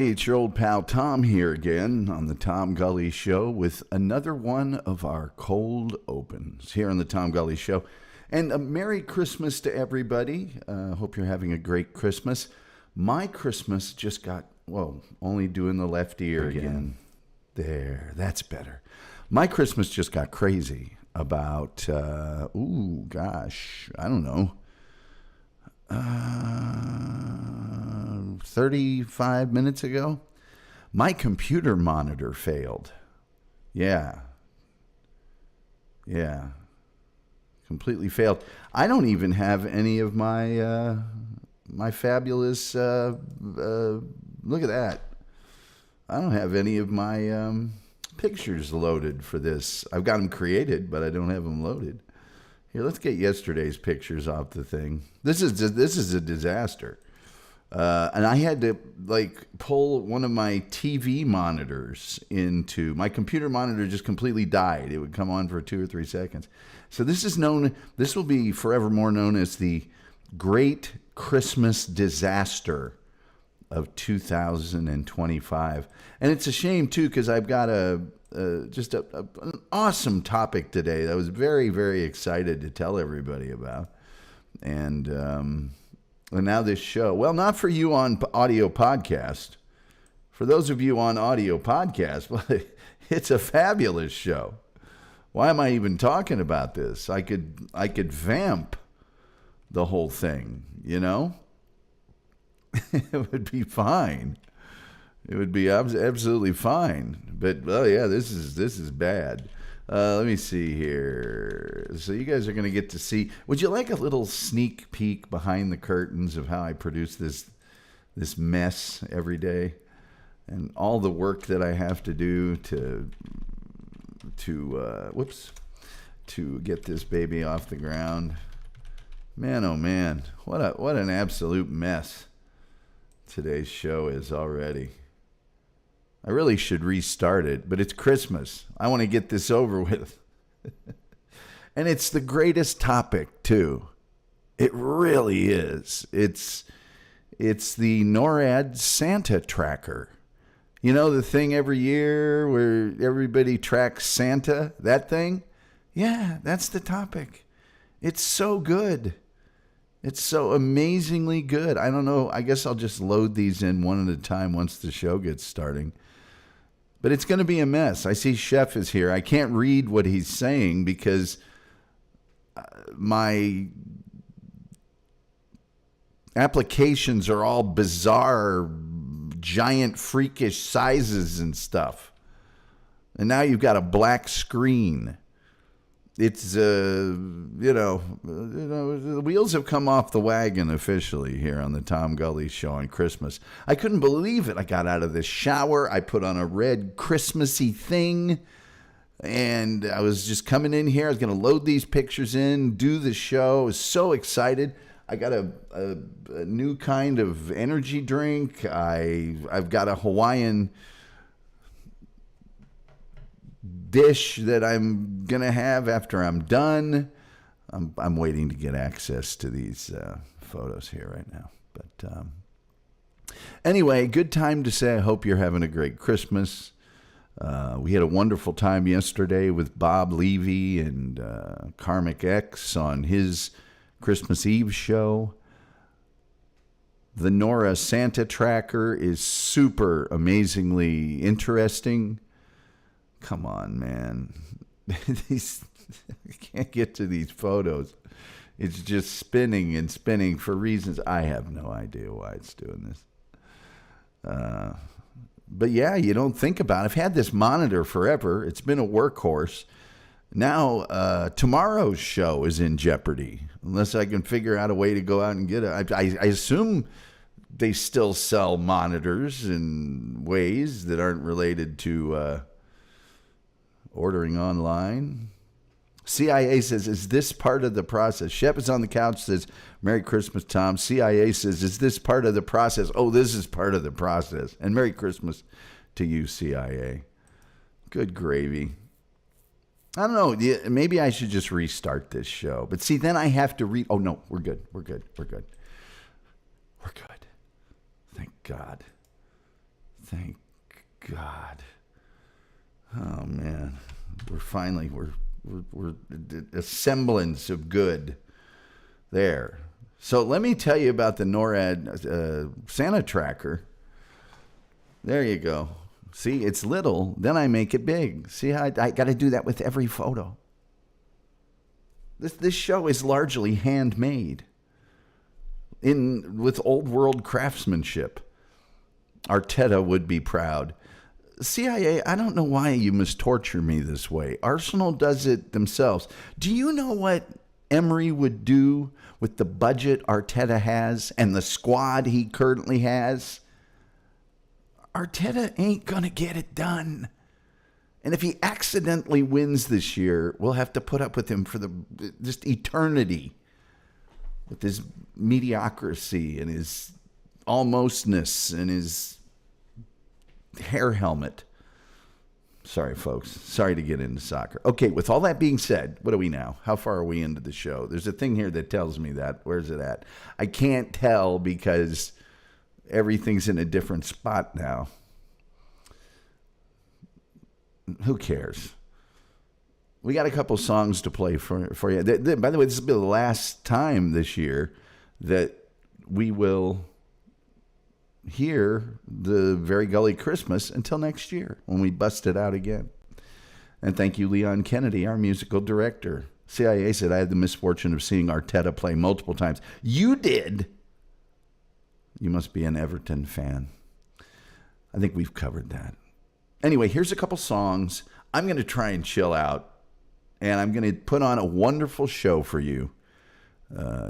It's your old pal Tom here again on the Tom Gulley Show with another one of our cold opens here on the Tom Gulley Show. And a Merry Christmas to everybody. Hope you're having a great Christmas. My Christmas just got, only doing the left ear again. There, that's better. My Christmas just got crazy about, I don't know. 35 minutes ago, my computer monitor failed. Yeah. Completely failed. I don't even have any of my my fabulous look at that. I don't have any of my pictures loaded for this. I've got them created, but I don't have them loaded. Here, let's get yesterday's pictures off the thing. This is a disaster. And I had to pull one of my TV monitors into my computer monitor. Just completely died. It would come on for 2 or 3 seconds. So this will be forevermore known as the Great Christmas Disaster of 2025. And it's a shame too, because I've got an awesome topic today that I was very, very excited to tell everybody about. And now this show, not for you on audio podcast. For those of you on audio podcast, it's a fabulous show. Why am I even talking about this? I could vamp the whole thing, you know? It would be fine. It would be absolutely fine. But, this is bad. Let me see here. So you guys are going to get to see. Would you like a little sneak peek behind the curtains of how I produce this mess every day, and all the work that I have to do to get this baby off the ground? Man, oh man, what an absolute mess today's show is already. I really should restart it, but it's Christmas. I want to get this over with. And it's the greatest topic, too. It really is. It's the NORAD Santa Tracker. You know, the thing every year where everybody tracks Santa? That thing? Yeah, that's the topic. It's so good. It's so amazingly good. I don't know. I guess I'll just load these in one at a time once the show gets starting. But it's going to be a mess. I see Chef is here. I can't read what he's saying because my applications are all bizarre, giant, freakish sizes and stuff. And now you've got a black screen. It's, the wheels have come off the wagon officially here on the Tom Gulley Show on Christmas. I couldn't believe it. I got out of the shower. I put on a red Christmassy thing, and I was just coming in here. I was going to load these pictures in, do the show. I was so excited. I got a new kind of energy drink. I've got a Hawaiian dish that I'm gonna have after I'm done. I'm waiting to get access to these photos here right now. But anyway, good time to say I hope you're having a great Christmas. We had a wonderful time yesterday with Bob Levy and Karmic X on his Christmas Eve show. The NORAD Santa Tracker is super amazingly interesting. Come on, man. I can't get to these photos. It's just spinning and spinning for reasons. I have no idea why it's doing this. But yeah, you don't think about it. I've had this monitor forever. It's been a workhorse. Now, tomorrow's show is in jeopardy unless I can figure out a way to go out and get it. I assume they still sell monitors in ways that aren't related to ordering online. CIA says, is this part of the process? Shep is on the couch, says, Merry Christmas, Tom. CIA says, is this part of the process? Oh, this is part of the process. And Merry Christmas to you, CIA. Good gravy. I don't know. Maybe I should just restart this show. But see, then I have to read. Oh, no, we're good. We're good. We're good. We're good. Thank God. Thank God. Oh man, we're a semblance of good there. So let me tell you about the NORAD Santa Tracker. There you go. See, it's little, then I make it big. See how I got to do that with every photo. This show is largely handmade with old world craftsmanship. Arteta would be proud. CIA, I don't know why you must torture me this way. Arsenal does it themselves. Do you know what Emery would do with the budget Arteta has and the squad he currently has? Arteta ain't going to get it done. And if he accidentally wins this year, we'll have to put up with him for just eternity. With his mediocrity and his almostness and his hair helmet. Sorry, folks. Sorry to get into soccer. Okay, with all that being said, what are we now? How far are we into the show? There's a thing here that tells me that. Where's it at? I can't tell because everything's in a different spot now. Who cares? We got a couple songs to play for you. By the way, this will be the last time this year that we will hear the Very Gully Christmas until next year when we bust it out again. And thank you, Leon Kennedy, our musical director. CIA said I had the misfortune of seeing Arteta play multiple times. You did. You must be an Everton fan. I think we've covered that. Anyway, here's a couple songs. I'm going to try and chill out. And I'm going to put on a wonderful show for you,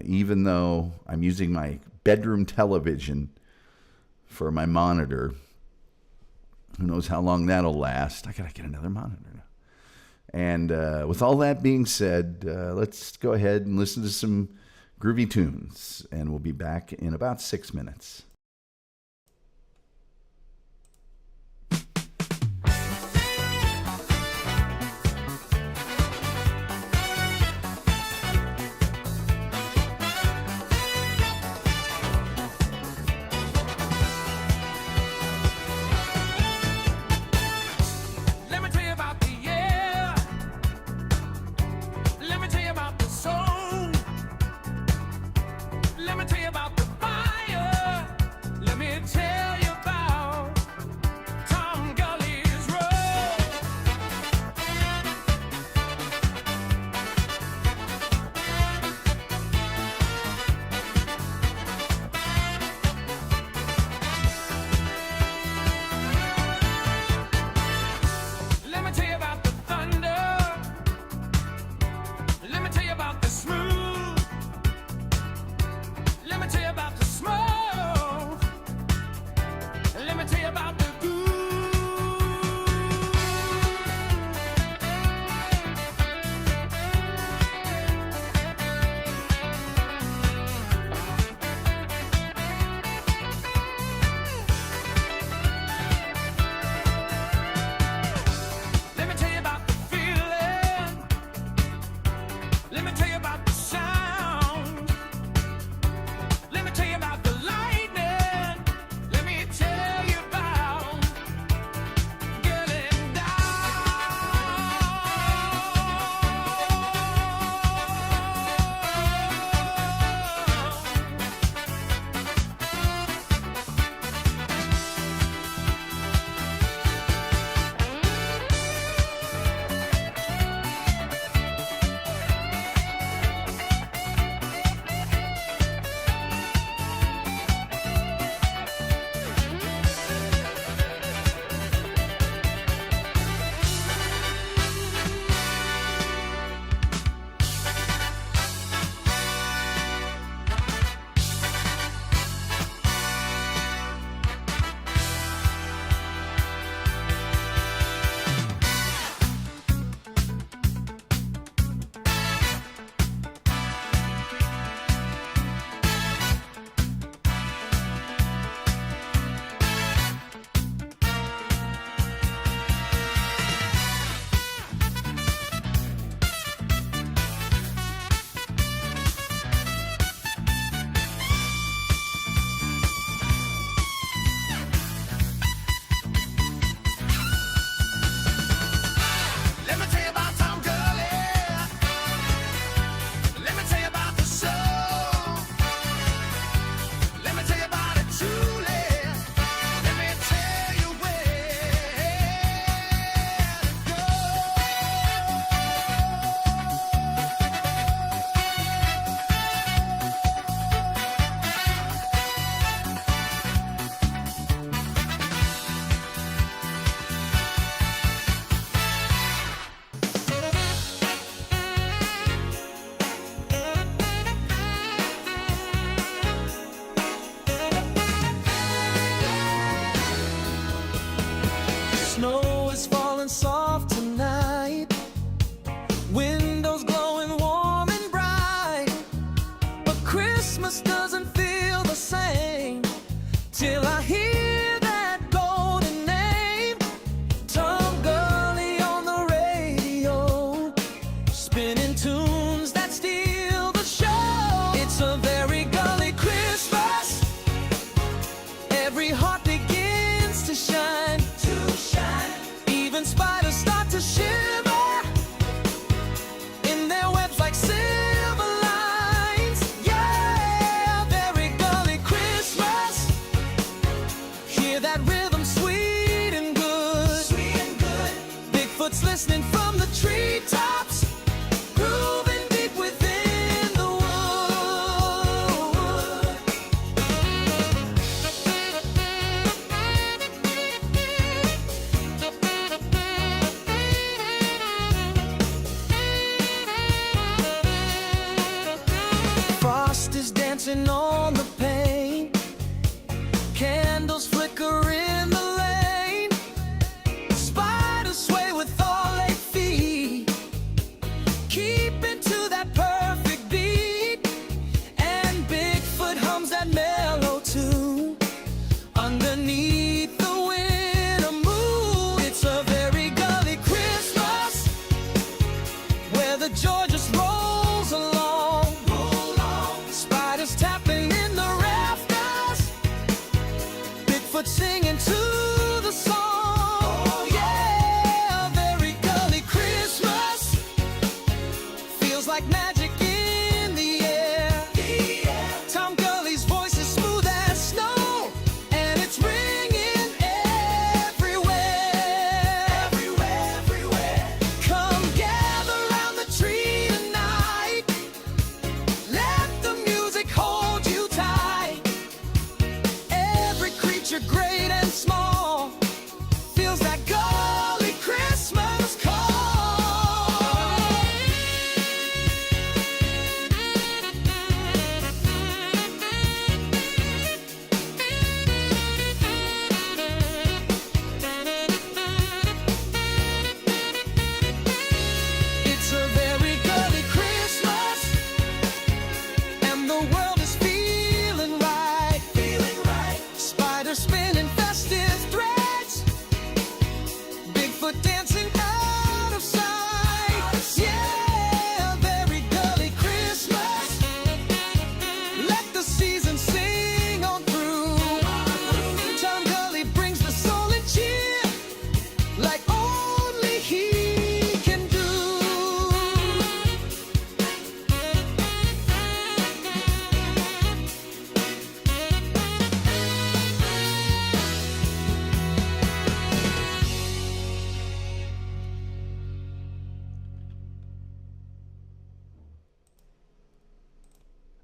even though I'm using my bedroom television for my monitor. Who knows how long that'll last. I got to get another monitor now. And with all that being said, let's go ahead and listen to some groovy tunes. And we'll be back in about 6 minutes. Let me tell you about the fire.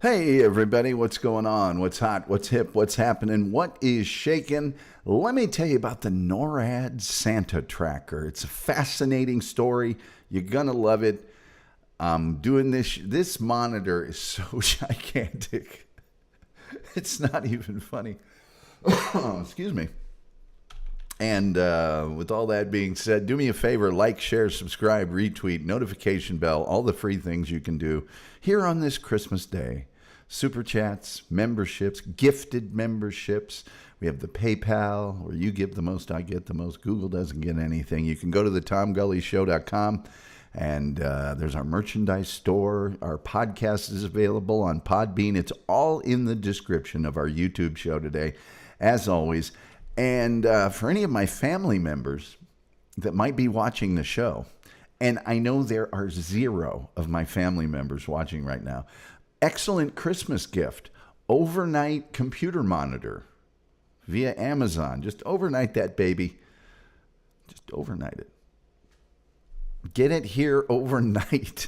Hey, everybody, what's going on? What's hot? What's hip? What's happening? What is shaking? Let me tell you about the NORAD Santa Tracker. It's a fascinating story. You're going to love it. I'm doing this. This monitor is so gigantic. It's not even funny. Excuse me. And with all that being said, do me a favor, like, share, subscribe, retweet, notification bell, all the free things you can do here on this Christmas day. Super chats, memberships, gifted memberships. We have the PayPal, where you give the most, I get the most. Google doesn't get anything. You can go to the TomGulleyShow.com, and there's our merchandise store. Our podcast is available on Podbean. It's all in the description of our YouTube show today, as always. And for any of my family members that might be watching the show, and I know there are 0 of my family members watching right now, excellent Christmas gift, overnight computer monitor via Amazon. Just overnight that baby. Just overnight it. Get it here overnight.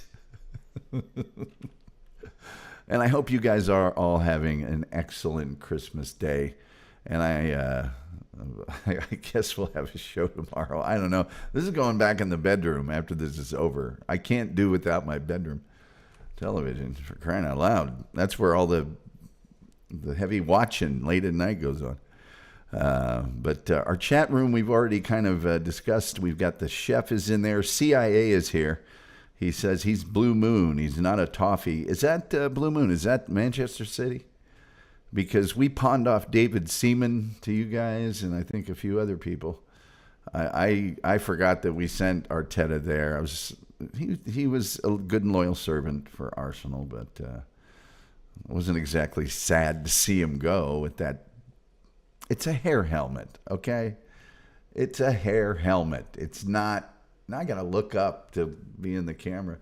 And I hope you guys are all having an excellent Christmas day. And I guess we'll have a show tomorrow. I don't know. This is going back in the bedroom after this is over. I can't do without my bedroom television, for crying out loud. That's where all the heavy watching late at night goes on. But our chat room, we've already kind of discussed. We've got the chef is in there. CIA is here. He says he's Blue Moon. He's not a toffee. Is that Blue Moon? Is that Manchester City? Because we pawned off David Seaman to you guys, and I think a few other people. I forgot that we sent Arteta there. He was a good and loyal servant for Arsenal, but it wasn't exactly sad to see him go with that. It's a hair helmet, okay? It's a hair helmet. It's not. Now I got to look up to be in the camera.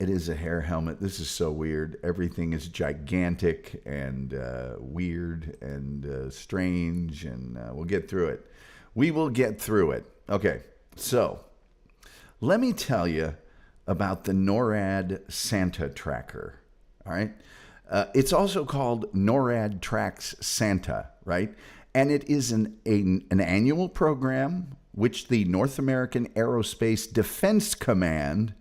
It is a hair helmet. This is so weird. Everything is gigantic and weird and strange, and we'll get through it. We will get through it. Okay, so let me tell you about the NORAD Santa Tracker, all right? It's also called NORAD Tracks Santa, right? And it is an annual program which the North American Aerospace Defense Command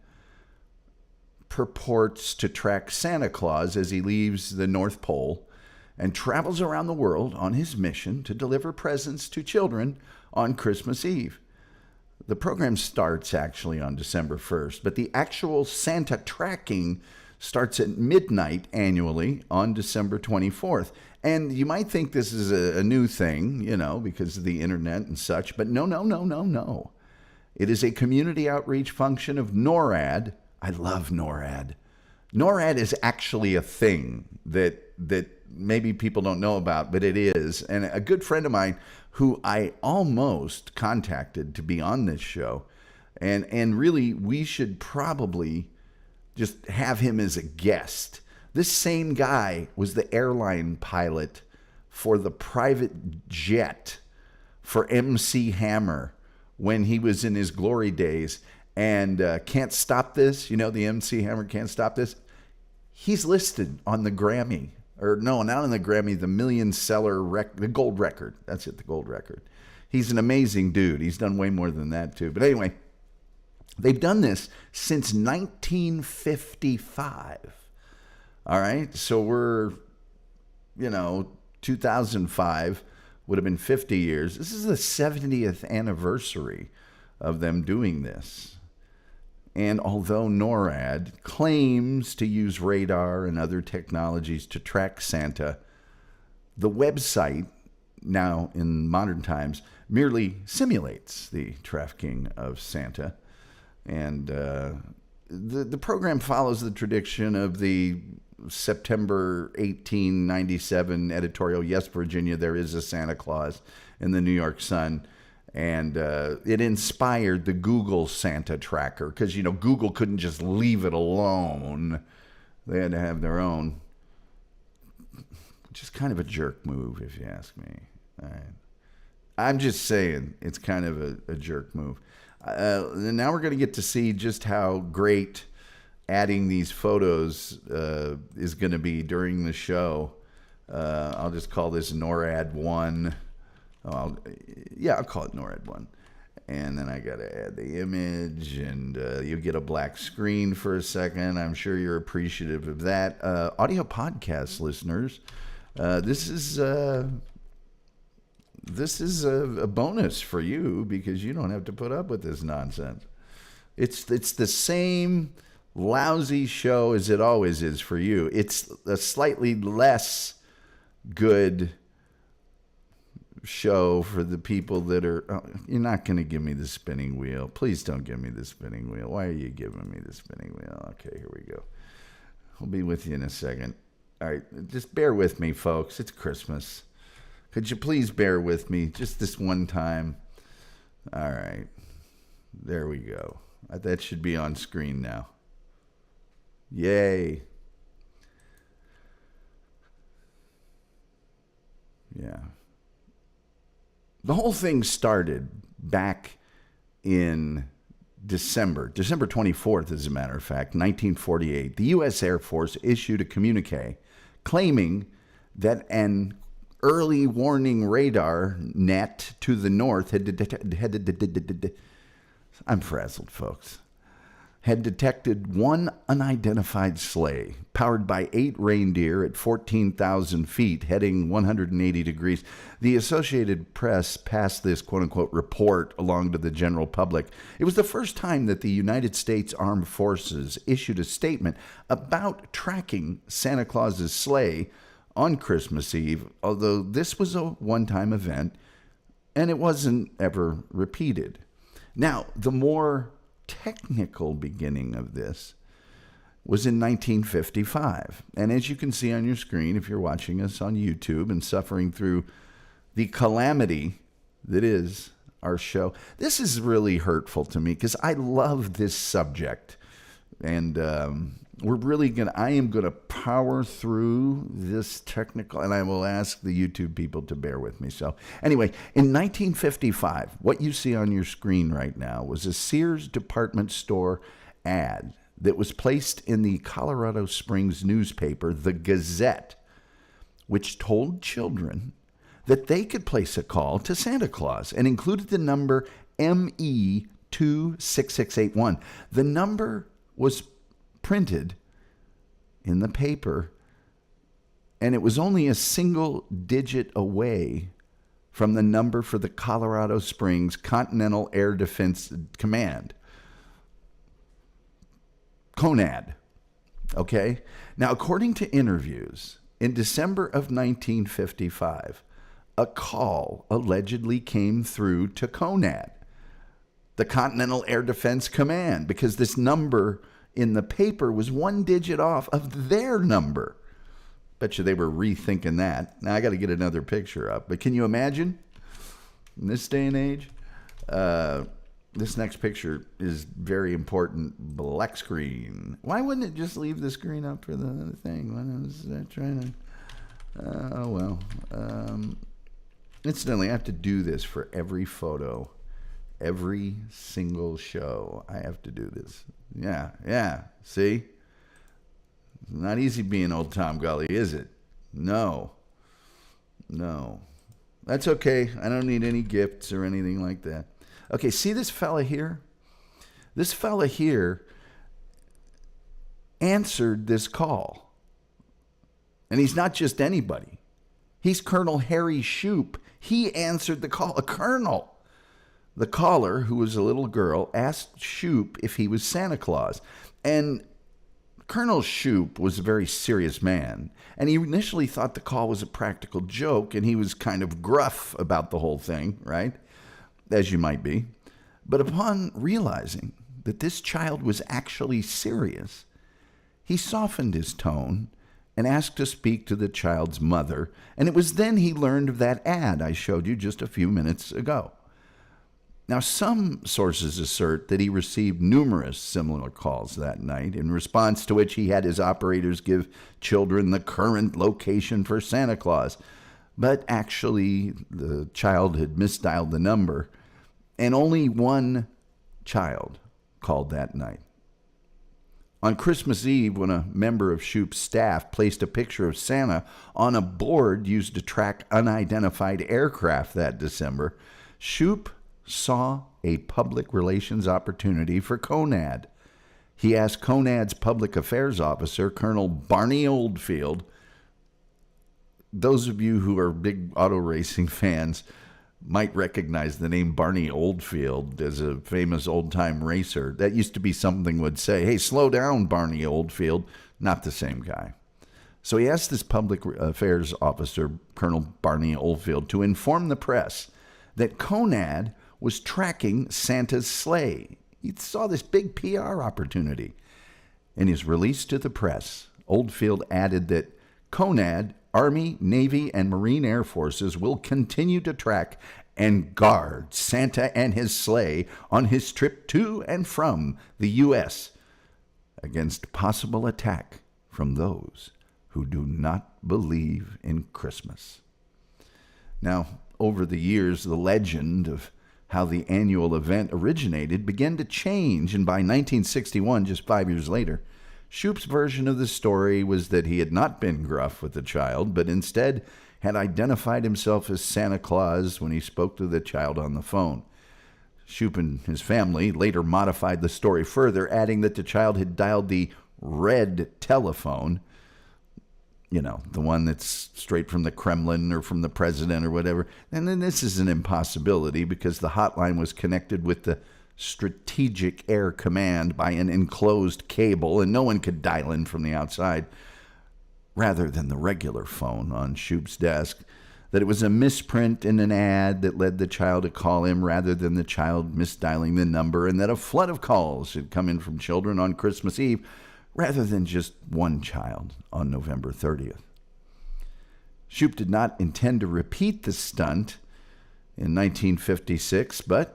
purports to track Santa Claus as he leaves the North Pole and travels around the world on his mission to deliver presents to children on Christmas Eve. The program starts actually on December 1st, but the actual Santa tracking starts at midnight annually on December 24th. And you might think this is a new thing, because of the internet and such, but no. It is a community outreach function of NORAD. I love NORAD. NORAD is actually a thing that maybe people don't know about, but it is. And a good friend of mine who I almost contacted to be on this show, and really we should probably just have him as a guest. This same guy was the airline pilot for the private jet for MC Hammer when he was in his glory days. And Can't Stop This, the MC Hammer Can't Stop This. He's listed on the Grammy, or no, not on the Grammy, the million seller, the gold record. That's it, the gold record. He's an amazing dude. He's done way more than that too. But anyway, they've done this since 1955. All right, so we're, 2005 would have been 50 years. This is the 70th anniversary of them doing this. And although NORAD claims to use radar and other technologies to track Santa, the website, now in modern times, merely simulates the trafficking of Santa. And the program follows the tradition of the September 1897 editorial, Yes, Virginia, There Is a Santa Claus, in the New York Sun. And it inspired the Google Santa Tracker because, Google couldn't just leave it alone. They had to have their own, which is kind of a jerk move, if you ask me. All right. I'm just saying it's kind of a jerk move. Now we're going to get to see just how great adding these photos is going to be during the show. I'll just call this NORAD 1. I'll call it NORAD 1. And then I got to add the image, and you get a black screen for a second. I'm sure you're appreciative of that. Audio podcast listeners, this is a bonus for you because you don't have to put up with this nonsense. It's the same lousy show as it always is for you. It's a slightly less good show for the people that are... Oh, you're not going to give me the spinning wheel. Please don't give me the spinning wheel. Why are you giving me the spinning wheel? Okay, here we go. I'll be with you in a second. All right, just bear with me, folks. It's Christmas. Could you please bear with me just this one time? All right. There we go. That should be on screen now. Yay. Yeah. The whole thing started back in December 24th, as a matter of fact, 1948. The U.S. Air Force issued a communique claiming that an early warning radar net to the north I'm frazzled, folks. Had detected one unidentified sleigh powered by 8 reindeer at 14,000 feet heading 180 degrees. The Associated Press passed this quote-unquote report along to the general public. It was the first time that the United States Armed Forces issued a statement about tracking Santa Claus's sleigh on Christmas Eve, although this was a one-time event and it wasn't ever repeated. Now, the more technical beginning of this was in 1955. And as you can see on your screen, if you're watching us on YouTube and suffering through the calamity that is our show, this is really hurtful to me because I love this subject. And I am going to power through this technical, and I will ask the YouTube people to bear with me. So anyway, in 1955, what you see on your screen right now was a Sears department store ad that was placed in the Colorado Springs newspaper, The Gazette, which told children that they could place a call to Santa Claus and included the number ME26681. The number was printed in the paper, and it was only a single digit away from the number for the Colorado Springs Continental Air Defense Command, CONAD. Okay? Now, according to interviews, in December of 1955, a call allegedly came through to CONAD, the Continental Air Defense Command, because this number in the paper was one digit off of their number. Bet you they were rethinking that. Now I got to get another picture up. But can you imagine in this day and age? This next picture is very important. Black screen. Why wouldn't it just leave the screen up for the thing? When I was trying to... Incidentally, I have to do this for every photo. Every single show, I have to do this. Yeah. See? It's not easy being old Tom Gulley, is it? No. That's okay. I don't need any gifts or anything like that. Okay, see this fella here? This fella here answered this call. And he's not just anybody. He's Colonel Harry Shoup. He answered the call. A colonel. The caller, who was a little girl, asked Shoup if he was Santa Claus. And Colonel Shoup was a very serious man. And he initially thought the call was a practical joke, and he was kind of gruff about the whole thing, right? As you might be. But upon realizing that this child was actually serious, he softened his tone and asked to speak to the child's mother. And it was then he learned of that ad I showed you just a few minutes ago. Now, some sources assert that he received numerous similar calls that night, in response to which he had his operators give children the current location for Santa Claus. But actually, the child had misdialed the number, and only one child called that night. On Christmas Eve, when a member of Shoup's staff placed a picture of Santa on a board used to track unidentified aircraft that December, Shoup saw a public relations opportunity for CONAD. He asked CONAD's public affairs officer, Colonel Barney Oldfield. Those of you who are big auto racing fans might recognize the name Barney Oldfield as a famous old-time racer. That used to be something would say, hey, slow down, Barney Oldfield. Not the same guy. So he asked this public affairs officer, Colonel Barney Oldfield, to inform the press that CONAD was tracking Santa's sleigh. He saw this big PR opportunity. In his release to the press, Oldfield added that CONAD, Army, Navy, and Marine Air Forces will continue to track and guard Santa and his sleigh on his trip to and from the U.S. against possible attack from those who do not believe in Christmas. Now, over the years, the legend of how the annual event originated began to change, and by 1961, just 5 years later, Shoup's version of the story was that he had not been gruff with the child, but instead had identified himself as Santa Claus when he spoke to the child on the phone. Shoup and his family later modified the story further, adding that the child had dialed the red telephone, you know, the one that's straight from the Kremlin or from the president or whatever. And then this is an impossibility because the hotline was connected with the Strategic Air Command by an enclosed cable, and no one could dial in from the outside, rather than the regular phone on Shoup's desk, that it was a misprint in an ad that led the child to call him rather than the child misdialing the number, and that a flood of calls had come in from children on Christmas Eve rather than just one child on November 30th. Shoup did not intend to repeat the stunt in 1956, but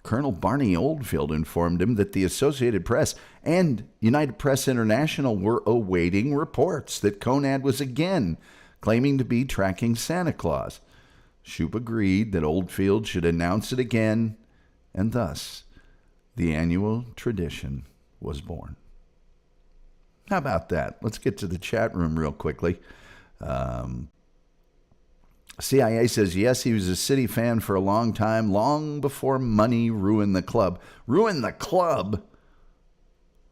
Colonel Barney Oldfield informed him that the Associated Press and United Press International were awaiting reports that CONAD was again claiming to be tracking Santa Claus. Shoup agreed that Oldfield should announce it again, and thus the annual tradition was born. How about that? Let's get to the chat room real quickly. CIA says, yes, he was a City fan for a long time, long before money ruined the club. Ruined the club?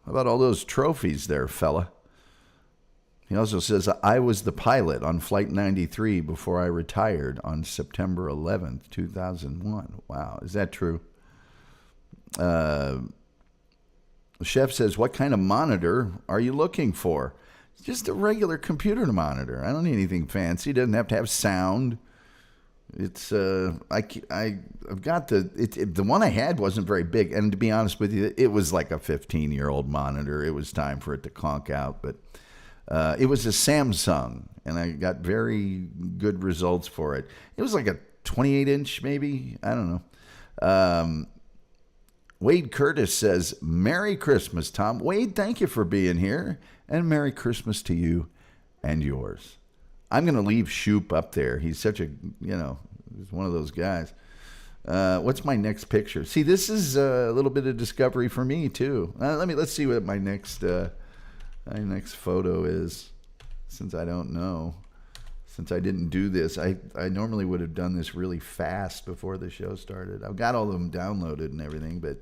How about all those trophies there, fella? He also says, I was the pilot on Flight 93 before I retired on September 11th, 2001. Wow, is that true? The chef says, what kind of monitor are you looking for? Just a regular computer monitor. I don't need anything fancy. It doesn't have to have sound. It's I've got the one I had wasn't very big, and to be honest with you, it was like a 15-year-old monitor. It was time for it to conk out, but it was a Samsung, and I got very good results for it. It was like a 28-inch, maybe. I don't know. Wade Curtis says, Merry Christmas, Tom. Wade, thank you for being here. And Merry Christmas to you and yours. I'm going to leave Shoup up there. He's such a, he's one of those guys. What's my next picture? See, this is a little bit of discovery for me, too. Let's see what my next photo is, since I don't know. Since I didn't do this, I normally would have done this really fast before the show started. I've got all of them downloaded and everything, but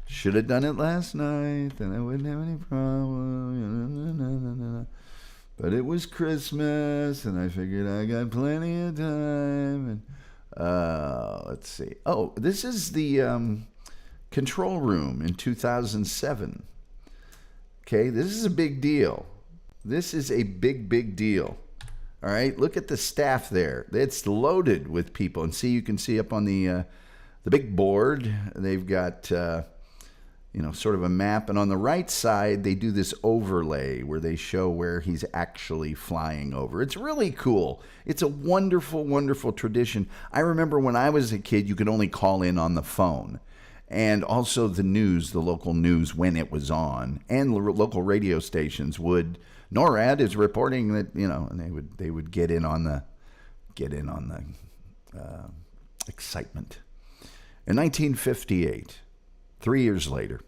should have done it last night, and I wouldn't have any problem. But it was Christmas, and I figured I got plenty of time. And let's see. Oh, this is the control room in 2007. Okay, this is a big deal. This is a big, big deal. All right, look at the staff there. It's loaded with people. And see, you can see up on the big board, they've got, sort of a map. And on the right side, they do this overlay where they show where he's actually flying over. It's really cool. It's a wonderful, wonderful tradition. I remember when I was a kid, you could only call in on the phone. And also the news, the local news when it was on. And local radio stations would... NORAD is reporting that, and they would get in on the excitement. In 1958, 3 years later,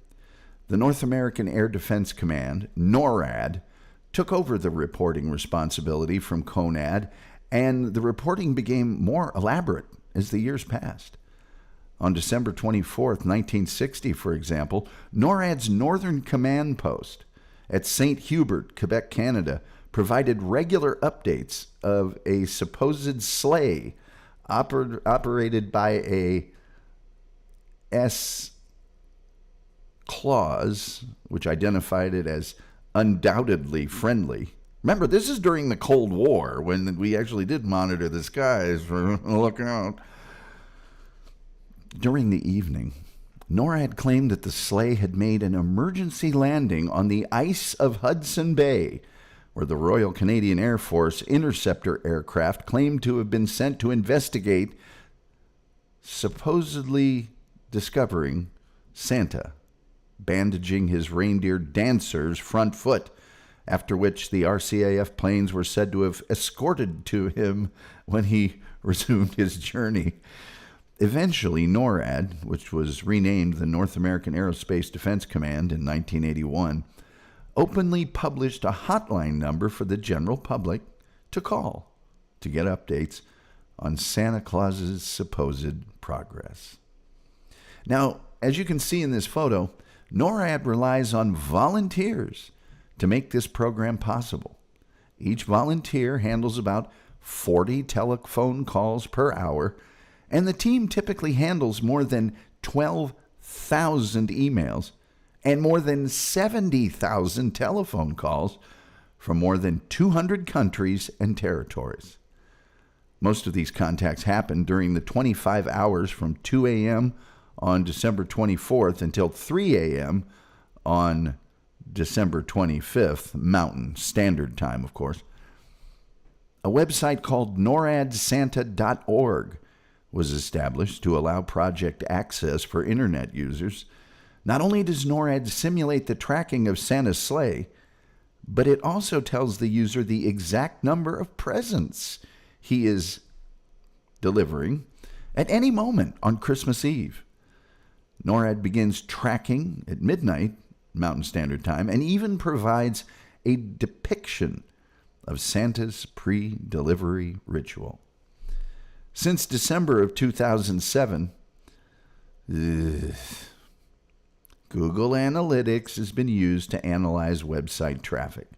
The North American Air Defense Command, NORAD, took over the reporting responsibility from CONAD, and the reporting became more elaborate as the years passed. On December 24th, 1960, for example, NORAD's Northern Command Post at St. Hubert, Quebec, Canada, provided regular updates of a supposed sleigh operated by a Claus, which identified it as undoubtedly friendly. Remember, this is during the Cold War when we actually did monitor the skies for look out. During the evening, NORAD claimed that the sleigh had made an emergency landing on the ice of Hudson Bay, where the Royal Canadian Air Force interceptor aircraft claimed to have been sent to investigate, supposedly discovering Santa bandaging his reindeer dancer's front foot, after which the RCAF planes were said to have escorted to him when he resumed his journey. Eventually, NORAD, which was renamed the North American Aerospace Defense Command in 1981, openly published a hotline number for the general public to call to get updates on Santa Claus's supposed progress. Now, as you can see in this photo, NORAD relies on volunteers to make this program possible. Each volunteer handles about 40 telephone calls per hour, and the team typically handles more than 12,000 emails and more than 70,000 telephone calls from more than 200 countries and territories. Most of these contacts happen during the 25 hours from 2 a.m. on December 24th until 3 a.m. on December 25th, Mountain Standard Time, of course. A website called NORADSanta.org was established to allow project access for internet users. Not only does NORAD simulate the tracking of Santa's sleigh, but it also tells the user the exact number of presents he is delivering at any moment on Christmas Eve. NORAD begins tracking at midnight, Mountain Standard Time, and even provides a depiction of Santa's pre-delivery ritual. Since December of 2007, Google Analytics has been used to analyze website traffic.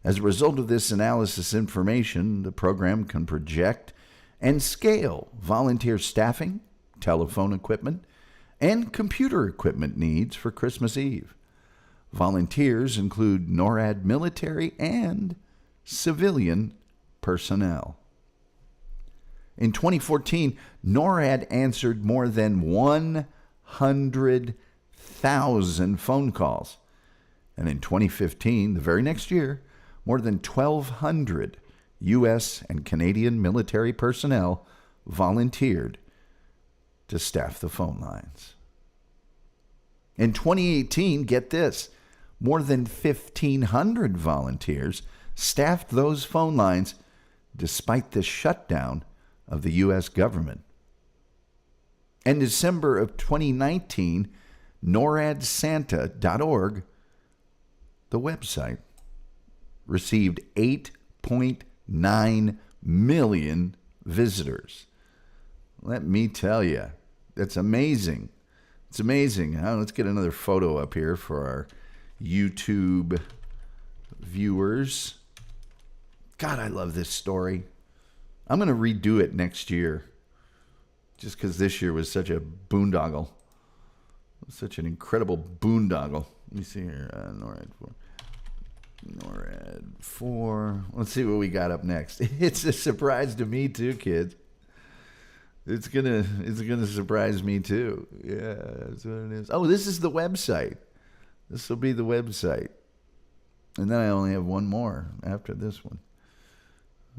As a result of this analysis information, the program can project and scale volunteer staffing, telephone equipment, and computer equipment needs for Christmas Eve. Volunteers include NORAD military and civilian personnel. In 2014, NORAD answered more than 100,000 phone calls. And in 2015, the very next year, more than 1,200 U.S. and Canadian military personnel volunteered to staff the phone lines. In 2018, get this, more than 1,500 volunteers staffed those phone lines despite the shutdown of the U.S. government. In December of 2019, NORADSanta.org, the website, received 8.9 million visitors. Let me tell you, that's amazing. It's amazing. Let's get another photo up here for our YouTube viewers. God, I love this story. I'm going to redo it next year just because this year was such a boondoggle. Such an incredible boondoggle. Let me see here. NORAD 4. NORAD 4. Let's see what we got up next. It's a surprise to me too, kids. It's gonna surprise me too. Yeah, that's what it is. Oh, this is the website. This will be the website. And then I only have one more after this one.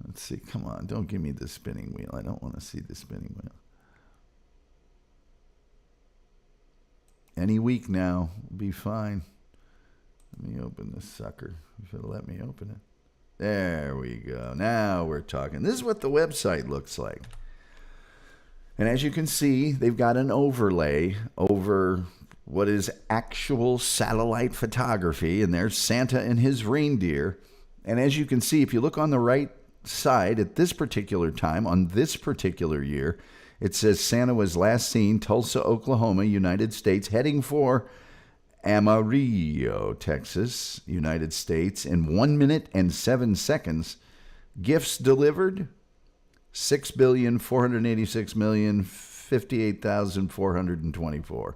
Let's see. Come on. Don't give me the spinning wheel. I don't want to see the spinning wheel. Any week now will be fine. Let me open this sucker. If it'll let me open it. There we go. Now we're talking. This is what the website looks like. And as you can see, they've got an overlay over what is actual satellite photography, and there's Santa and his reindeer. And as you can see, if you look on the right side at this particular time, on this particular year, it says Santa was last seen Tulsa, Oklahoma, United States, heading for Amarillo, Texas, United States, in 1 minute and 7 seconds. Gifts delivered, 6,486,058,424.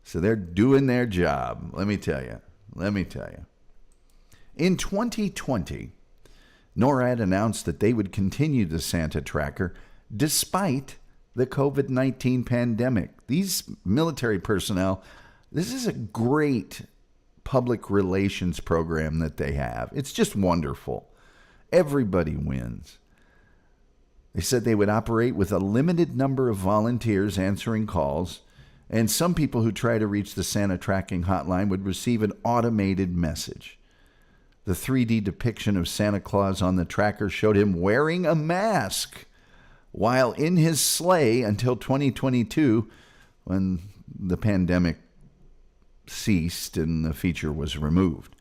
So they're doing their job. Let me tell you. In 2020, NORAD announced that they would continue the Santa Tracker despite the COVID-19 pandemic. These military personnel, this is a great public relations program that they have. It's just wonderful. Everybody wins. They said they would operate with a limited number of volunteers answering calls, and some people who try to reach the Santa tracking hotline would receive an automated message. The 3D depiction of Santa Claus on the tracker showed him wearing a mask while in his sleigh until 2022, when the pandemic ceased and the feature was removed.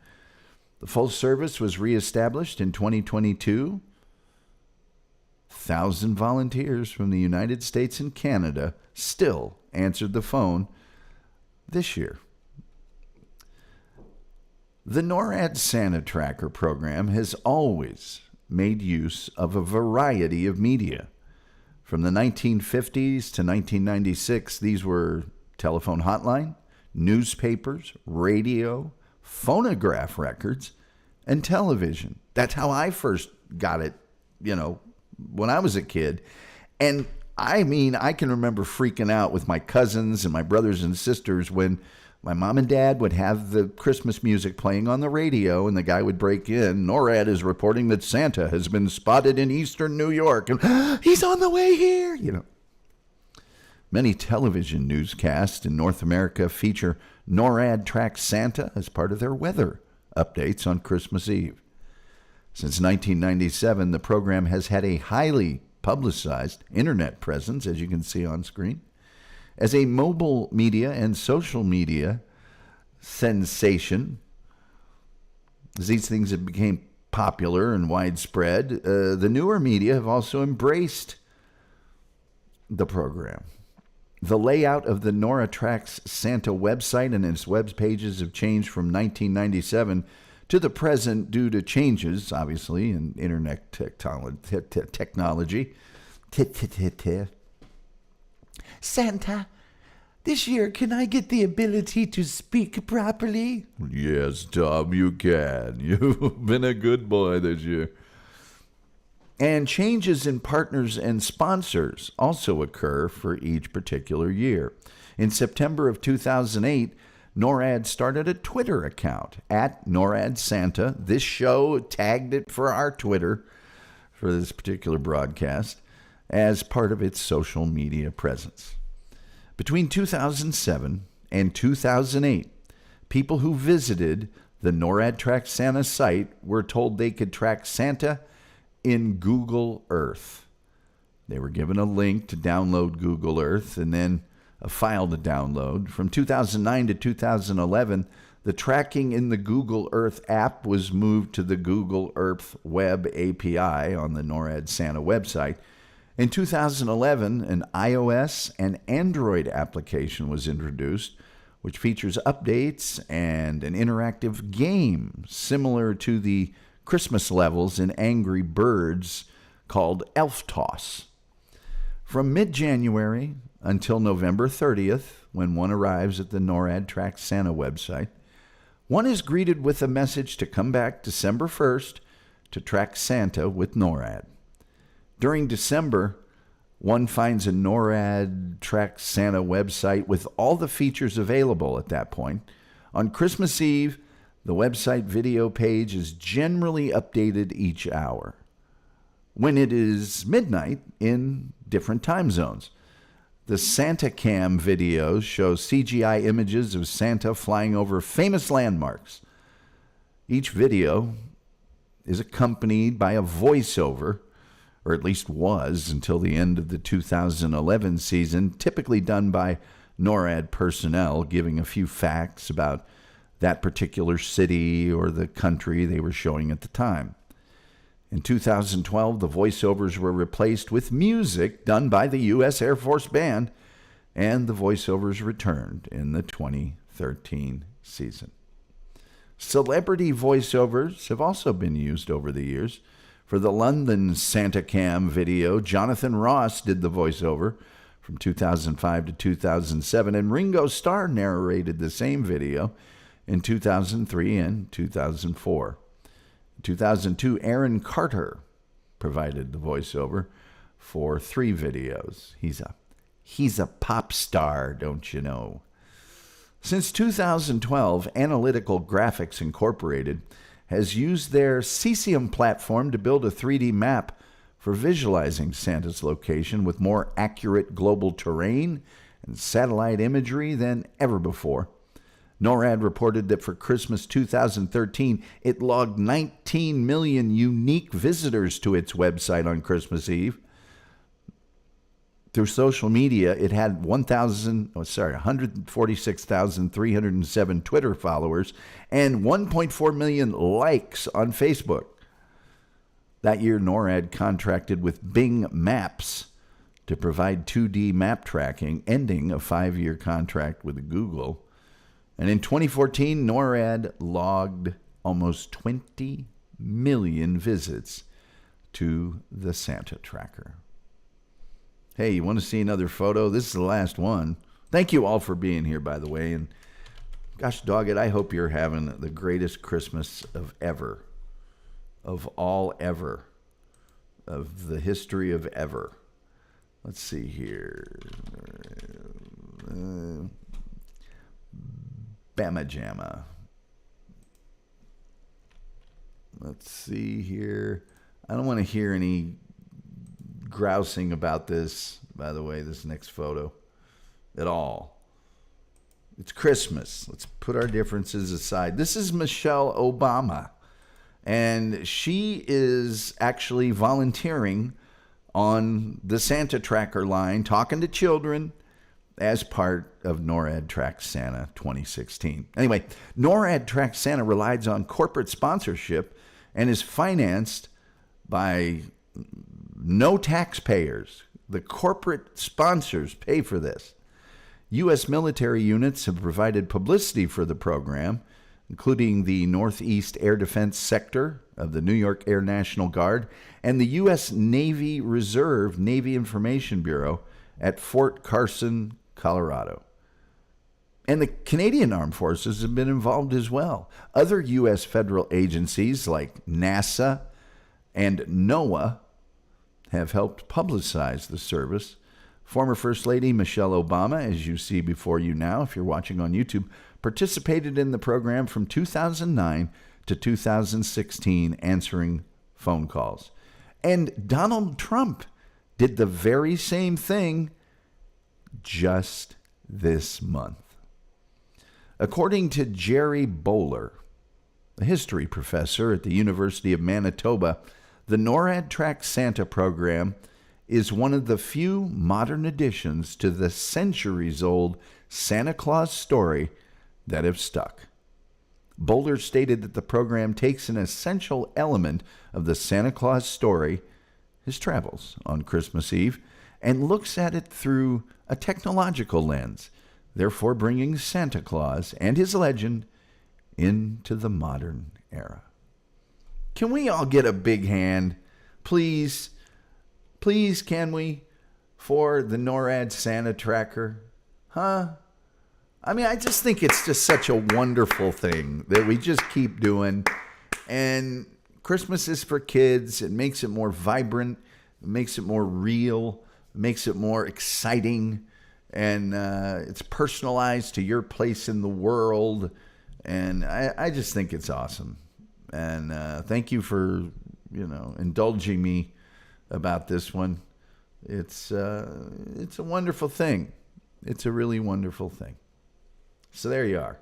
The full service was reestablished in 2022. 1,000 volunteers from the United States and Canada still answered the phone this year. The NORAD Santa Tracker program has always made use of a variety of media. From the 1950s to 1996, these were telephone hotline, newspapers, radio, phonograph records, and television. That's how I first got it, when I was a kid. And I can remember freaking out with my cousins and my brothers and sisters when my mom and dad would have the Christmas music playing on the radio, and the guy would break in. NORAD is reporting that Santa has been spotted in eastern New York, and he's on the way here, Many television newscasts in North America feature NORAD tracks Santa as part of their weather updates on Christmas Eve. Since 1997, the program has had a highly publicized internet presence, as you can see on screen. As a mobile media and social media sensation, as these things have become popular and widespread, the newer media have also embraced the program. The layout of the NORAD Tracks Santa website and its web pages have changed from 1997 to the present due to changes, obviously, in internet technology. Santa, this year, can I get the ability to speak properly? Yes, Tom, you can. You've been a good boy this year. And changes in partners and sponsors also occur for each particular year. In September of 2008, NORAD started a Twitter account at NORAD Santa. This show tagged it for our Twitter for this particular broadcast as part of its social media presence. Between 2007 and 2008, people who visited the NORAD Track Santa site were told they could track Santa in Google Earth. They were given a link to download Google Earth and then a file to download. From 2009 to 2011, the tracking in the Google Earth app was moved to the Google Earth Web API on the NORAD Santa website. In 2011, an iOS and Android application was introduced, which features updates and an interactive game similar to the Christmas levels in Angry Birds called Elf Toss. From mid-January until November 30th, when one arrives at the NORAD Track Santa website, one is greeted with a message to come back December 1st to track Santa with NORAD. During December, one finds a NORAD Track Santa website with all the features available at that point. On Christmas Eve, the website video page is generally updated each hour, when it is midnight in different time zones. The Santa Cam videos show CGI images of Santa flying over famous landmarks. Each video is accompanied by a voiceover, or at least was until the end of the 2011 season, typically done by NORAD personnel giving a few facts about that particular city or the country they were showing at the time. In 2012, the voiceovers were replaced with music done by the U.S. Air Force Band, and the voiceovers returned in the 2013 season. Celebrity voiceovers have also been used over the years. For the London Santa Cam video, Jonathan Ross did the voiceover from 2005 to 2007, and Ringo Starr narrated the same video in 2003 and 2004. In 2002, Aaron Carter provided the voiceover for 3 videos. He's a pop star, don't you know? Since 2012, Analytical Graphics Incorporated has used their Cesium platform to build a 3D map for visualizing Santa's location with more accurate global terrain and satellite imagery than ever before. NORAD reported that for Christmas 2013, it logged 19 million unique visitors to its website on Christmas Eve. Through social media, it had 146,307 Twitter followers and 1.4 million likes on Facebook. That year, NORAD contracted with Bing Maps to provide 2D map tracking, ending a 5-year contract with Google. And in 2014, NORAD logged almost 20 million visits to the Santa Tracker. Hey, you want to see another photo? This is the last one. Thank you all for being here, by the way. And gosh dog it, I hope you're having the greatest Christmas of ever. Of all ever. Of the history of ever. Let's see here. Bama Jamma. Let's see here. I don't want to hear any grousing about this, by the way, this next photo, at all. It's Christmas. Let's put our differences aside. This is Michelle Obama, and she is actually volunteering on the Santa Tracker line, talking to children as part of NORAD Tracks Santa 2016. Anyway, NORAD Tracks Santa relies on corporate sponsorship and is financed by no taxpayers. The corporate sponsors pay for this. U.S. military units have provided publicity for the program, including the Northeast Air Defense Sector of the New York Air National Guard and the U.S. Navy Reserve Navy Information Bureau at Fort Carson, Colorado. And the Canadian Armed Forces have been involved as well. Other U.S. federal agencies like NASA and NOAA have helped publicize the service. Former First Lady Michelle Obama, as you see before you now, if you're watching on YouTube, participated in the program from 2009 to 2016, answering phone calls. And Donald Trump did the very same thing just this month. According to Jerry Bowler, a history professor at the University of Manitoba, the NORAD Tracks Santa program is one of the few modern additions to the centuries-old Santa Claus story that have stuck. Bowler stated that the program takes an essential element of the Santa Claus story, his travels on Christmas Eve, and looks at it through a technological lens, therefore bringing Santa Claus and his legend into the modern era. Can we all get a big hand, please? Please, can we? For the NORAD Santa Tracker? Huh? I mean, I just think it's just such a wonderful thing that we just keep doing. And Christmas is for kids. It makes it more vibrant. It makes it more real. It makes it more exciting. And it's personalized to your place in the world. And I just think it's awesome. And thank you for, indulging me about this one. It's a wonderful thing. It's a really wonderful thing. So there you are.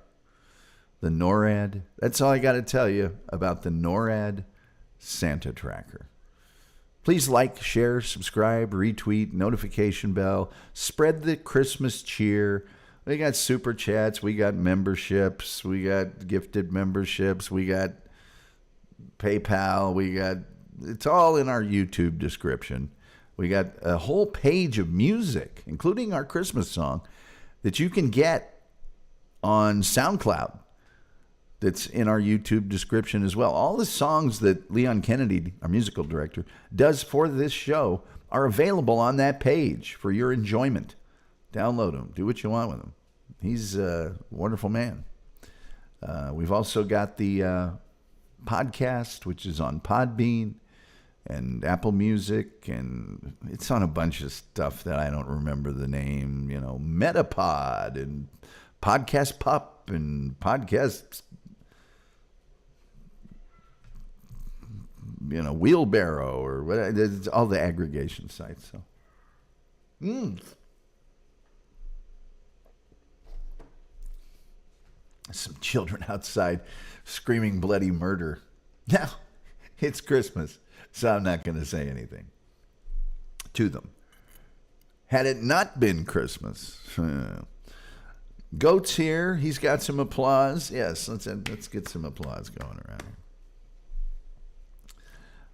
The NORAD. That's all I got to tell you about the NORAD Santa Tracker. Please like, share, subscribe, retweet, notification bell. Spread the Christmas cheer. We got super chats. We got memberships. We got gifted memberships. We got PayPal. It's all in our YouTube description. We got a whole page of music, including our Christmas song, that you can get on SoundCloud. That's in our YouTube description as well. All the songs that Leon Kennedy, our musical director, does for this show are available on that page for your enjoyment. Download them. Do what you want with them. He's a wonderful man. We've also got the podcast, which is on Podbean and Apple Music, and it's on a bunch of stuff that I don't remember the name, Metapod and Podcast Pup and Podcast, Wheelbarrow or whatever. It's all the aggregation sites. So, some children outside screaming bloody murder. Now, it's Christmas, so I'm not going to say anything to them. Had it not been Christmas, Goat's here. He's got some applause. Yes, let's get some applause going around here.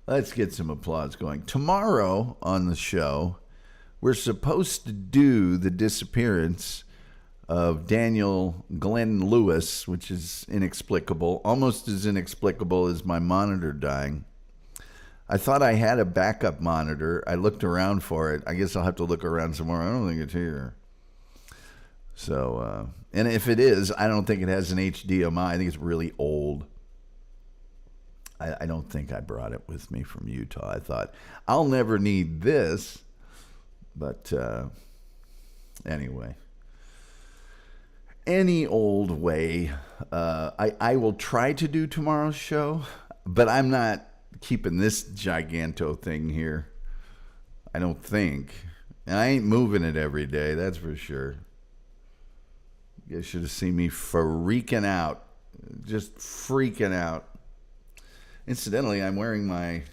Let's get some applause going. Tomorrow on the show, we're supposed to do the disappearance of Daniel Glenn Lewis, which is inexplicable, almost as inexplicable as my monitor dying. I thought I had a backup monitor. I looked around for it. I guess I'll have to look around some more. I don't think it's here. So, and if it is, I don't think it has an HDMI. I think it's really old. I don't think I brought it with me from Utah. I thought, I'll never need this. But anyway. Any old way. I will try to do tomorrow's show, but I'm not keeping this giganto thing here. I don't think. And I ain't moving it every day, that's for sure. You guys should have seen me freaking out. Just freaking out. Incidentally, I'm wearing my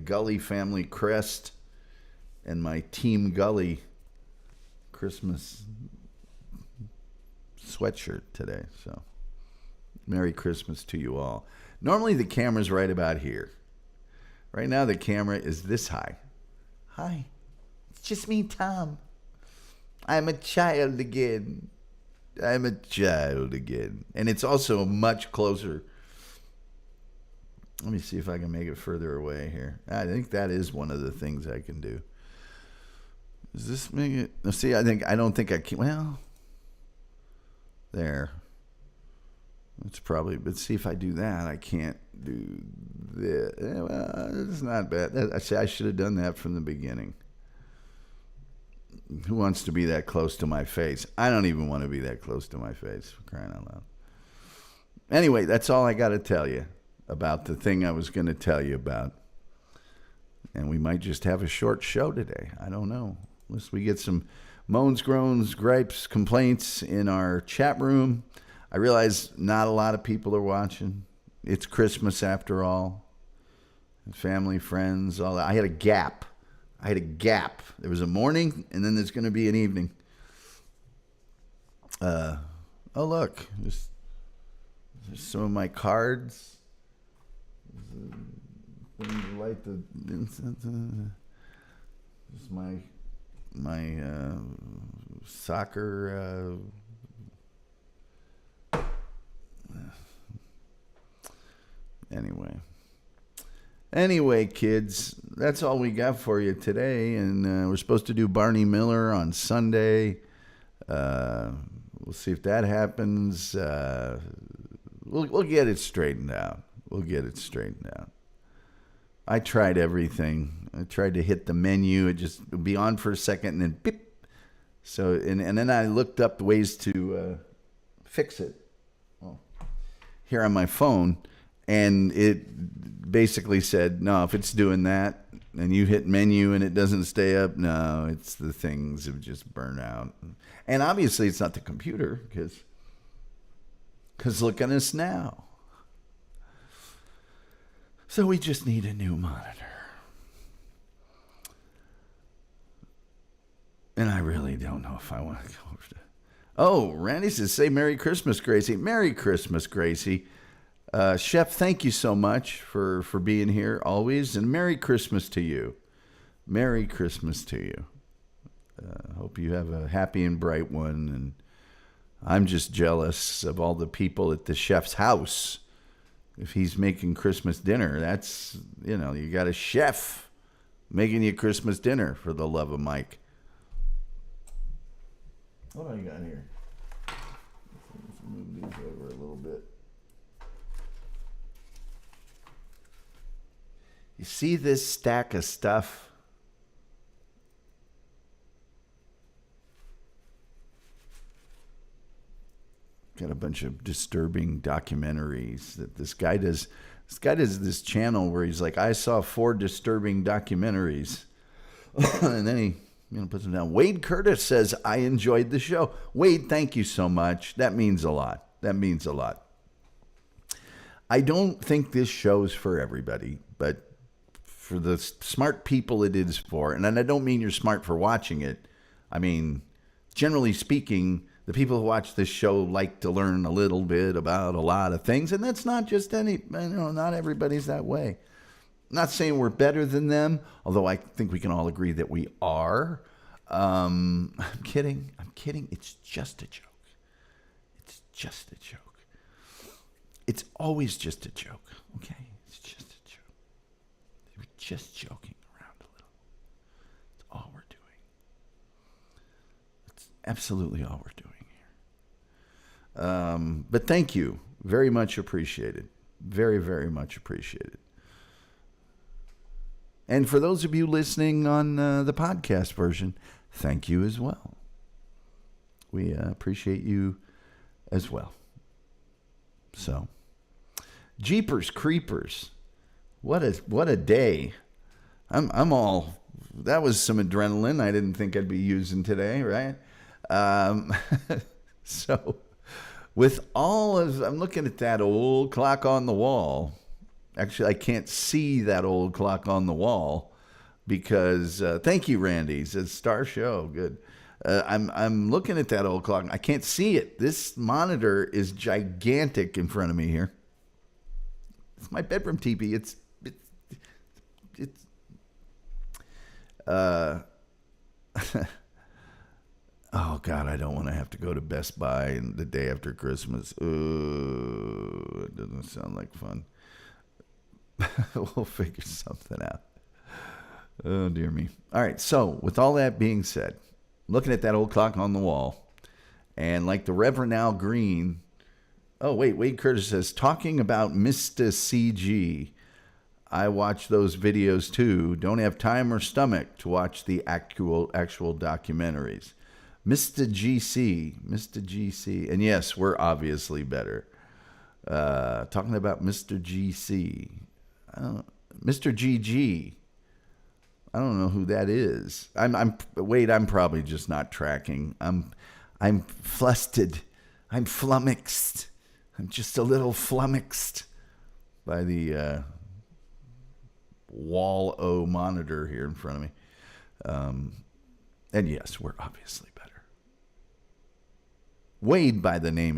Gulley family crest and my Team Gulley Christmas sweatshirt today. So, Merry Christmas to you all. Normally the camera's right about here. Right now the camera is this high. Hi, it's just me, Tom. I'm a child again. I'm a child again. And it's also much closer. Let me see if I can make it further away here. I think that is one of the things I can do. Does this make it? Let's see, I don't think I can. Well, there. It's probably, but see if I do that, I can't do this. Well, it's not bad. I should have done that from the beginning. Who wants to be that close to my face? I don't even want to be that close to my face, for crying out loud. Anyway, that's all I got to tell you about the thing I was going to tell you about. And we might just have a short show today. I don't know. Unless we get some moans, groans, gripes, complaints in our chat room. I realize not a lot of people are watching. It's Christmas after all. Family, friends, all that. I had a gap. There was a morning, and then there's going to be an evening. Oh, look. There's some of my cards. Light the incense. This is my soccer. Anyway, kids, that's all we got for you today, and we're supposed to do Barney Miller on Sunday. We'll see if that happens. We'll get it straightened out. I tried everything. I tried to hit the menu. It just would be on for a second and then beep. So, and then I looked up ways to fix it here on my phone, and it basically said, no, if it's doing that and you hit menu and it doesn't stay up, no, it's the things have just burned out. And obviously it's not the computer, because look at us now. So we just need a new monitor. And I really don't know if I want to go over to... Oh, Randy says, say Merry Christmas, Gracie. Merry Christmas, Gracie. Chef, thank you so much for being here always. And Merry Christmas to you. Merry Christmas to you. Hope you have a happy and bright one. And I'm just jealous of all the people at the chef's house. If he's making Christmas dinner, that's, you got a chef making you Christmas dinner, for the love of Mike. What do I got here? Let's move these over a little bit. You see this stack of stuff? Got a bunch of disturbing documentaries that this guy does. This guy does this channel where he's like, I saw 4 disturbing documentaries. And then he puts them down. Wade Curtis says, I enjoyed the show. Wade, thank you so much. That means a lot. That means a lot. I don't think this show's for everybody, but for the smart people it is for. And I don't mean you're smart for watching it. I mean, generally speaking, the people who watch this show like to learn a little bit about a lot of things. And that's not just not everybody's that way. Not saying we're better than them, although I think we can all agree that we are. I'm kidding. It's just a joke. It's just a joke. It's always just a joke, okay? It's just a joke. We're just joking around a little. That's all we're doing. That's absolutely all we're doing here. But thank you. Very much appreciated. Very, very much appreciated. And for those of you listening on the podcast version, thank you as well. We appreciate you as well. So, Jeepers Creepers, what a day! I'm all. That was some adrenaline I didn't think I'd be using today, right? So, I'm looking at that old clock on the wall. Actually, I can't see that old clock on the wall because, thank you, Randy. It says Star Show. Good. I'm looking at that old clock. I can't see it. This monitor is gigantic in front of me here. It's my bedroom TV. It's oh, God, I don't want to have to go to Best Buy the day after Christmas. Ooh, it doesn't sound like fun. We'll figure something out. Oh, dear me. All right, so with all that being said, looking at that old clock on the wall, and like the Reverend Al Green, Wade Curtis says, talking about Mr. CG, I watch those videos too. Don't have time or stomach to watch the actual documentaries. Mr. GC. And yes, we're obviously better. Talking about Mr. GC. Mr. GG. I don't know who that is. I'm probably just not tracking. I'm flustered. I'm flummoxed. I'm just a little flummoxed by the wall-o monitor here in front of me. And yes, we're obviously better. Wade by the way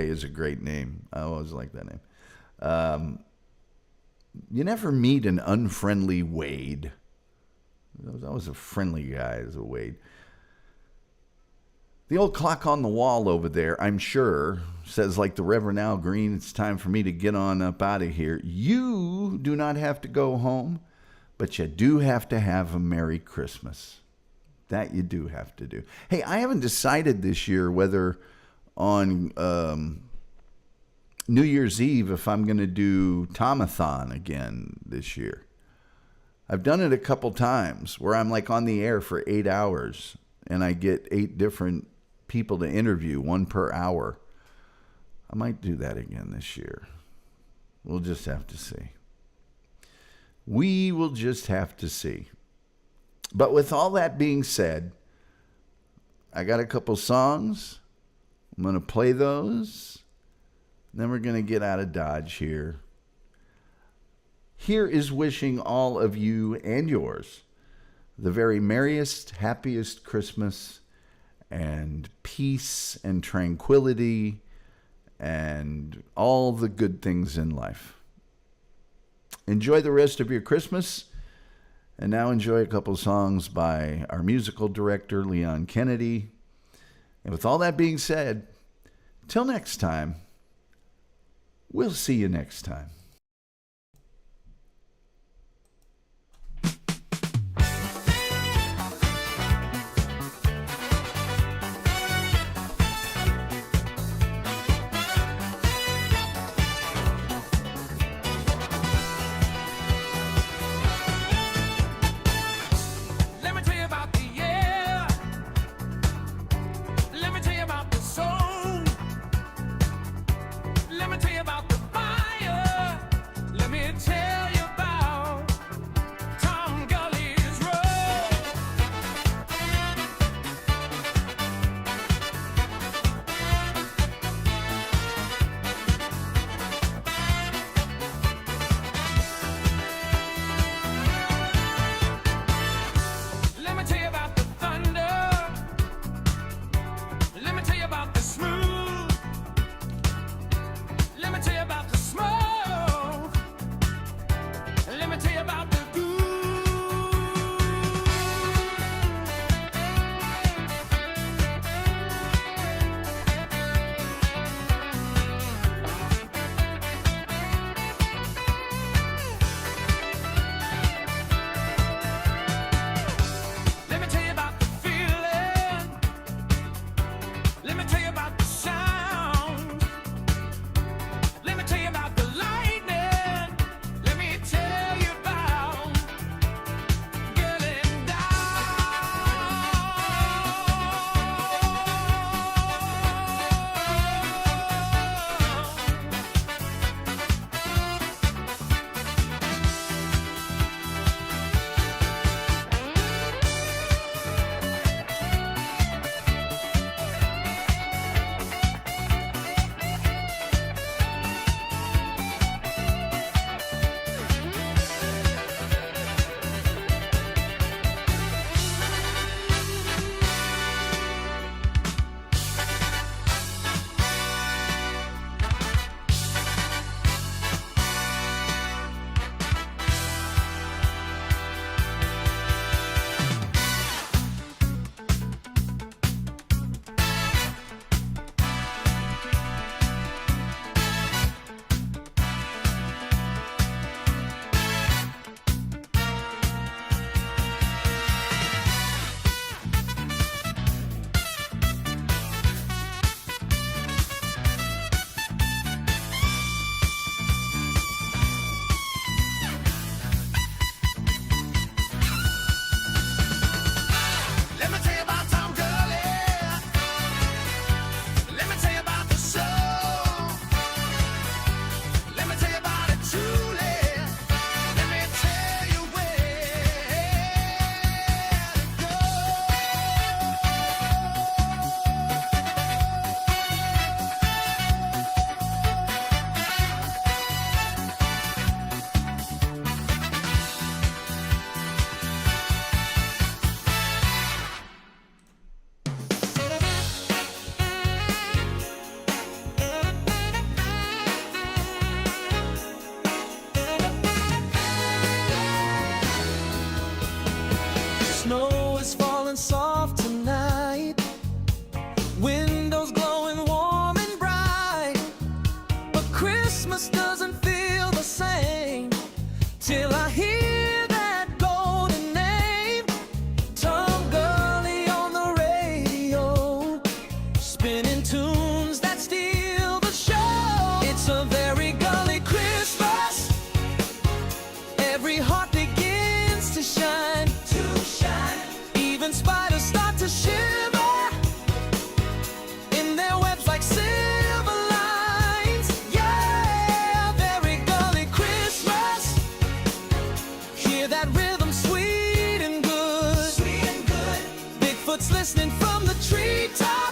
is a great name. I always like that name. You never meet an unfriendly Wade. There's always a friendly guy as a Wade. The old clock on the wall over there, I'm sure, says like the Reverend Al Green, it's time for me to get on up out of here. You do not have to go home, but you do have to have a Merry Christmas. That you do have to do. Hey, I haven't decided this year whether on New Year's Eve if I'm going to do Tomathon again this year. I've done it a couple times where I'm like on the air for 8 hours and I get 8 different people to interview, 1 per hour. I might do that again this year. We'll just have to see. We will just have to see. But with all that being said, I got a couple songs. I'm going to play those. Then we're going to get out of Dodge here. Here is wishing all of you and yours the very merriest, happiest Christmas and peace and tranquility and all the good things in life. Enjoy the rest of your Christmas. And now enjoy a couple songs by our musical director, Leon Kennedy. And with all that being said, till next time, we'll see you next time. Snow is falling soft tonight, windows glowing warm and bright, but Christmas doesn't feel the same till I hear that golden name. Tom Gulley on the radio, spinning tunes that steal the show. It's a very gully Christmas, every heart begins to shine. Even spiders start to shiver in their webs like silver lines. Yeah, very gully Christmas. Hear that rhythm, sweet and good. Sweet and good. Bigfoot's listening from the treetops.